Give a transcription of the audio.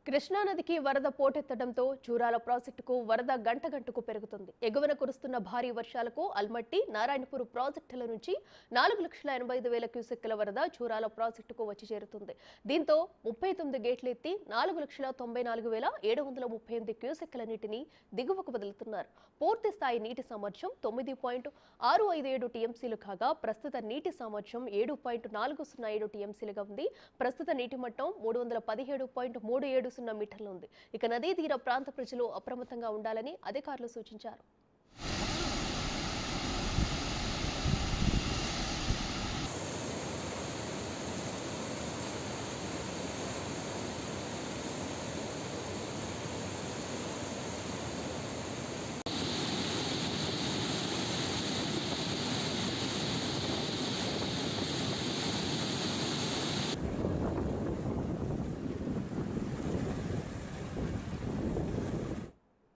కృష్ణా నదికి వరద పోటెత్తడంతో జూరాల ప్రాజెక్టుకు వరద గంటకు పెరుగుతుంది. ఎగువన కురుస్తున్న భారీ వర్షాలకు అల్మట్టి, నారాయణపూర్ ప్రాజెక్టుల నుంచి 4,85,000 క్యూసెక్కుల వరద జూరాల ప్రాజెక్టుకు వచ్చి చేరుతుంది. దీంతో 39 గేట్లు ఎత్తి 4,94,738 క్యూసెక్కుల నీటిని దిగువకు వదులుతున్నారు. పూర్తి స్థాయి నీటి సామర్థ్యం 9.657 టీఎంసీలు కాగా ప్రస్తుత నీటి సామర్థ్యం 7.407 టీఎంసీలుగా ఉంది. ప్రస్తుత నీటి మట్టం 317.37 మీటర్లు ఉంది. ఇక నదీ తీర ప్రాంత ప్రజలు అప్రమత్తంగా ఉండాలని అధికారులు సూచించారు.